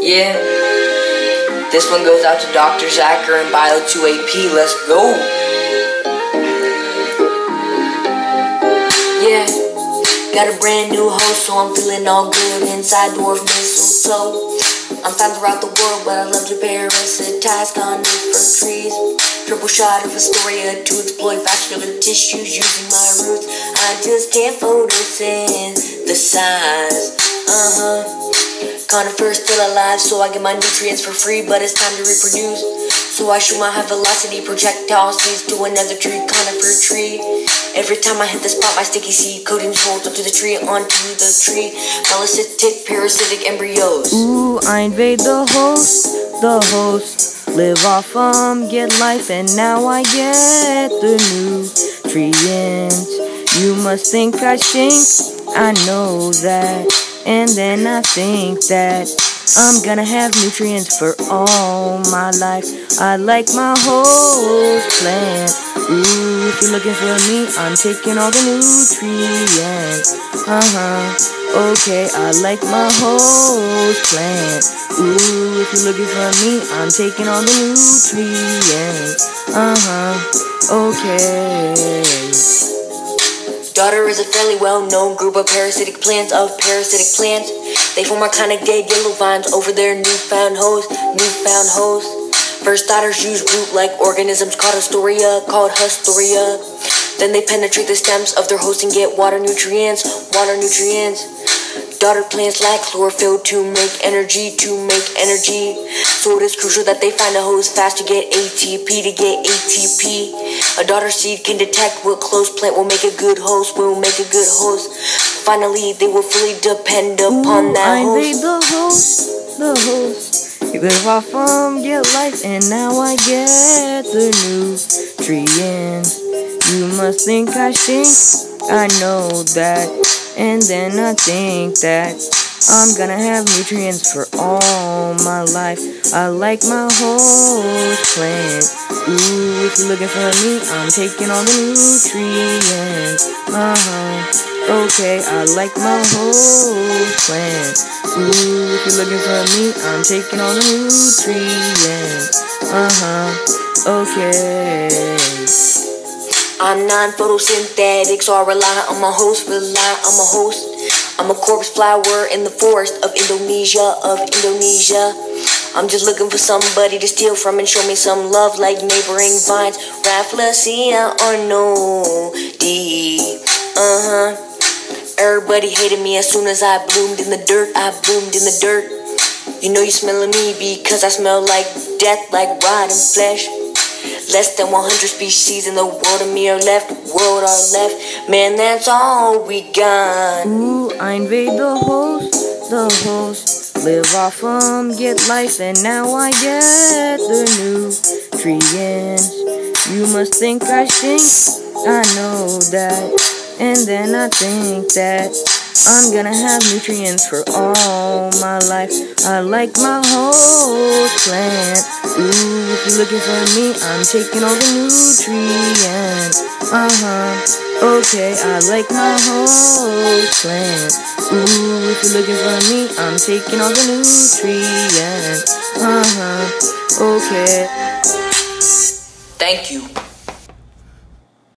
Yeah. This one goes out to Dr. Zacher and Bio2AP. Let's go. Yeah. Got a brand new host, so I'm feeling all good inside dwarf mistletoe. I'm found throughout the world, but I love to parasitize conifer trees. Triple shot of Astoria to exploit vascular tissues using my roots. I just can't photosynthesize. Conifer still alive, so I get my nutrients for free, but it's time to reproduce. So I shoot my high velocity projectile seeds to another tree, conifer tree. Every time I hit the spot, my sticky seed coating holds up to the tree, onto the tree. Melanocytic, parasitic embryos. Ooh, I invade the host. Live off get life, and now I get the nutrients. You must think I stink, I know that. And then I think that I'm gonna have nutrients for all my life. I like my host plant. Ooh, if you're looking for me, I'm taking all the nutrients. Okay, I like my host plant. Ooh, if you're looking for me, I'm taking all the nutrients. Okay. Daughter is a fairly well-known group of parasitic plants. They form a kind of dead yellow vines over their newfound host. First daughters use root-like organisms called Astoria, Then they penetrate the stems of their host and get water nutrients. Daughter plants lack chlorophyll to make energy. So it is crucial that they find a host fast to get ATP. A daughter seed can detect what close plant will make a good host. Finally, they will fully depend upon that host. I invade the host. You live off get life, and now I get the nutrients. You must think I stink, I know that. And then I think that I'm gonna have nutrients for all my life. I like my host plant. Ooh, if you're looking for me, I'm taking all the nutrients. Okay, I like my host plant. Ooh, if you're looking for me, I'm taking all the nutrients. Okay. I'm non-photosynthetic, so I rely on my host. I'm a corpse flower in the forest of Indonesia. I'm just looking for somebody to steal from and show me some love like neighboring vines. Rafflesia or no D. Everybody hated me as soon as I bloomed in the dirt. You know you smelling me because I smell like death, like rotten flesh. Less than 100 species in the world of me are left. Man, that's all we got. Ooh, I invade the host. Live off get life, and now I get the nutrients. You must think I stink, I know that. And then I think that I'm gonna have nutrients for all my life. I like my host plant. Ooh, if you're looking for me, I'm taking all the nutrients. Okay, I like my host plant. Ooh, if you're looking for me, I'm taking all the nutrients. Okay. Thank you.